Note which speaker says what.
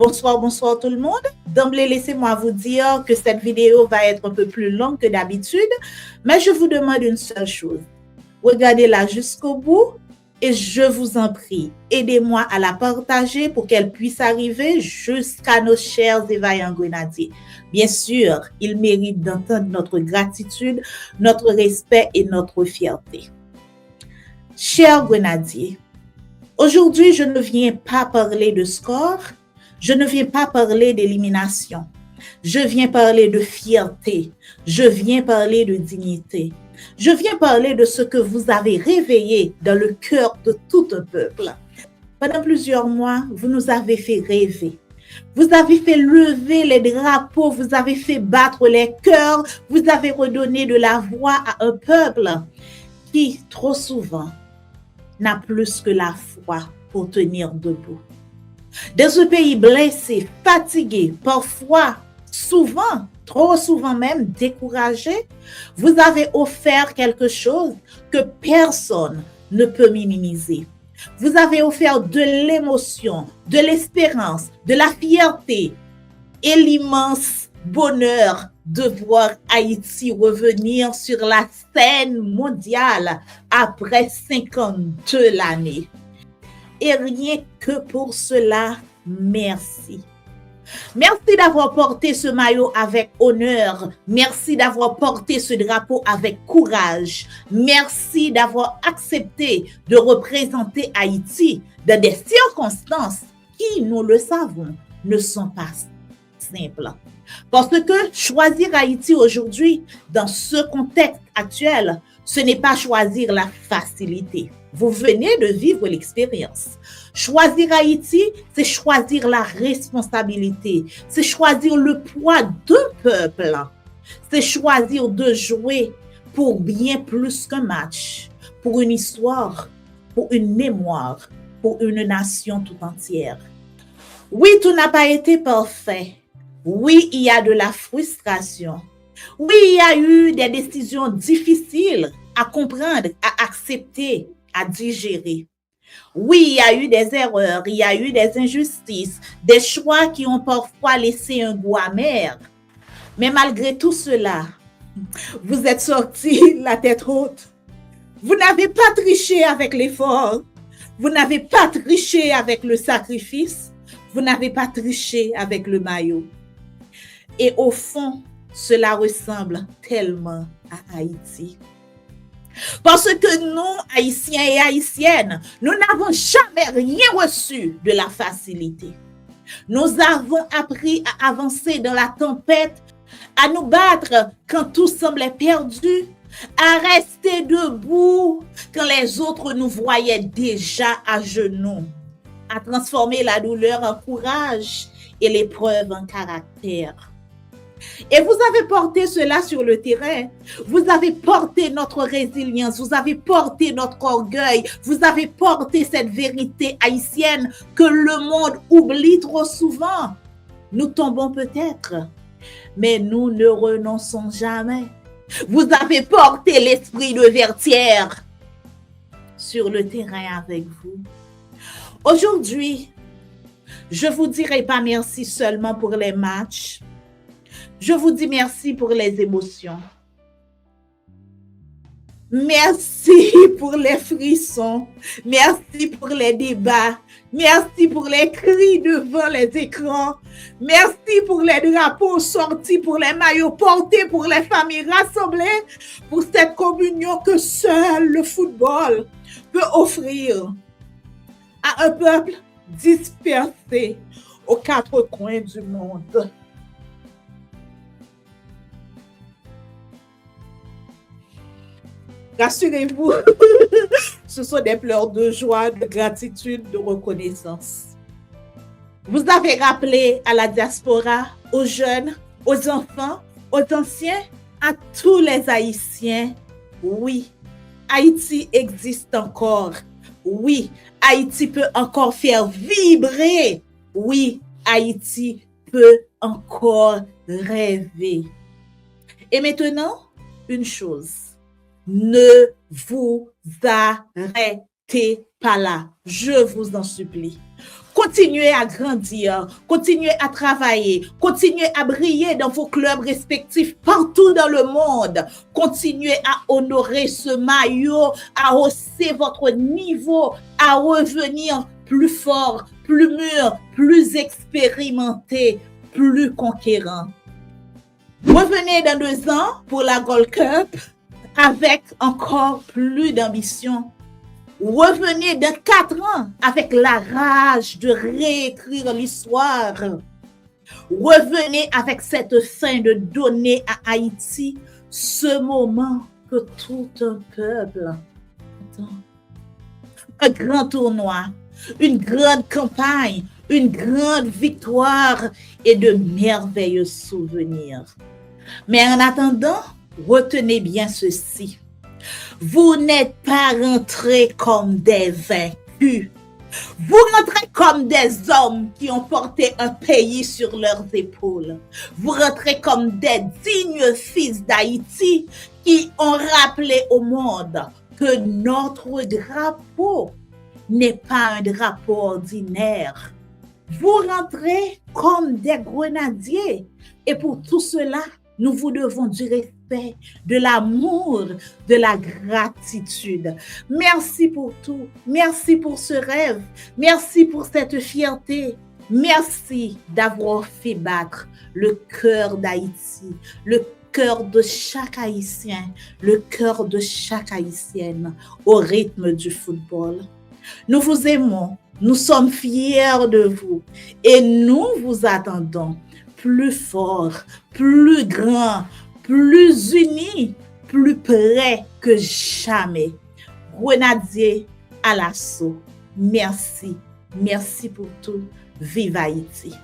Speaker 1: Bonsoir, bonsoir tout le monde. D'emblée, laissez-moi vous dire que cette vidéo va être un peu plus longue que d'habitude, mais je vous demande une seule chose. Regardez-la jusqu'au bout et je vous en prie, aidez-moi à la partager pour qu'elle puisse arriver jusqu'à nos chers et vaillants grenadiers. Bien sûr, ils méritent d'entendre notre gratitude, notre respect et notre fierté. Chers grenadiers, aujourd'hui, je ne viens pas parler de score. Je ne viens pas parler d'élimination. Je viens parler de fierté. Je viens parler de dignité. Je viens parler de ce que vous avez réveillé dans le cœur de tout un peuple. Pendant plusieurs mois, vous nous avez fait rêver. Vous avez fait lever les drapeaux, vous avez fait battre les cœurs, vous avez redonné de la voix à un peuple qui, trop souvent, n'a plus que la foi pour tenir debout. Dans ce pays blessé, fatigué, parfois, souvent, trop souvent même découragé, vous avez offert quelque chose que personne ne peut minimiser. Vous avez offert de l'émotion, de l'espérance, de la fierté et l'immense bonheur de voir Haïti revenir sur la scène mondiale après 52 l'année. Et rien que pour cela, merci. Merci d'avoir porté ce maillot avec honneur. Merci d'avoir porté ce drapeau avec courage. Merci d'avoir accepté de représenter Haïti dans des circonstances qui, nous le savons, ne sont pas simples. Parce que choisir Haïti aujourd'hui, dans ce contexte actuel, ce n'est pas choisir la facilité. Vous venez de vivre l'expérience. Choisir Haïti, c'est choisir la responsabilité. C'est choisir le poids d'un peuple. C'est choisir de jouer pour bien plus qu'un match, pour une histoire, pour une mémoire, pour une nation tout entière. Oui, tout n'a pas été parfait. Oui, il y a de la frustration. Oui, il y a eu des décisions difficiles à comprendre, à accepter, à digérer. Oui, il y a eu des erreurs, il y a eu des injustices, des choix qui ont parfois laissé un goût amer. Mais malgré tout cela, vous êtes sortis la tête haute. Vous n'avez pas triché avec l'effort. Vous n'avez pas triché avec le sacrifice. Vous n'avez pas triché avec le maillot. Et au fond, cela ressemble tellement à Haïti. Parce que nous, Haïtiens et Haïtiennes, nous n'avons jamais rien reçu de la facilité. Nous avons appris à avancer dans la tempête, à nous battre quand tout semblait perdu, à rester debout quand les autres nous voyaient déjà à genoux, à transformer la douleur en courage et l'épreuve en caractère. Et vous avez porté cela sur le terrain. Vous avez porté notre résilience, vous avez porté notre orgueil, vous avez porté cette vérité haïtienne que le monde oublie trop souvent. Nous tombons peut-être, mais nous ne renonçons jamais. Vous avez porté l'esprit de Vertière sur le terrain avec vous. Aujourd'hui, je ne vous dirai pas merci seulement pour les matchs. Je vous dis merci pour les émotions. Merci pour les frissons. Merci pour les débats. Merci pour les cris devant les écrans. Merci pour les drapeaux sortis, pour les maillots portés, pour les familles rassemblées, pour cette communion que seul le football peut offrir à un peuple dispersé aux quatre coins du monde. Rassurez-vous, ce sont des pleurs de joie, de gratitude, de reconnaissance. Vous avez rappelé à la diaspora, aux jeunes, aux enfants, aux anciens, à tous les Haïtiens, oui, Haïti existe encore. Oui, Haïti peut encore faire vibrer. Oui, Haïti peut encore rêver. Et maintenant, une chose. Ne vous arrêtez pas là. Je vous en supplie. Continuez à grandir, continuez à travailler, continuez à briller dans vos clubs respectifs partout dans le monde. Continuez à honorer ce maillot, à hausser votre niveau, à revenir plus fort, plus mûr, plus expérimenté, plus conquérant. Revenez dans 2 ans pour la Gold Cup avec encore plus d'ambition. Revenez dans 4 ans avec la rage de réécrire l'histoire. Revenez avec cette fin de donner à Haïti ce moment que tout un peuple attend. Un grand tournoi, une grande campagne, une grande victoire et de merveilleux souvenirs. Mais en attendant, retenez bien ceci. Vous n'êtes pas rentrés comme des vaincus. Vous rentrez comme des hommes qui ont porté un pays sur leurs épaules. Vous rentrez comme des dignes fils d'Haïti qui ont rappelé au monde que notre drapeau n'est pas un drapeau ordinaire. Vous rentrez comme des grenadiers. Et pour tout cela, nous vous devons du respect, de l'amour, de la gratitude. Merci pour tout. Merci pour ce rêve. Merci pour cette fierté. Merci d'avoir fait battre le cœur d'Haïti, le cœur de chaque Haïtien, le cœur de chaque Haïtienne au rythme du football. Nous vous aimons, nous sommes fiers de vous et nous vous attendons plus fort, plus grand, plus unis, plus près que jamais. Grenadier à l'assaut. Merci, merci pour tout. Vive Haïti!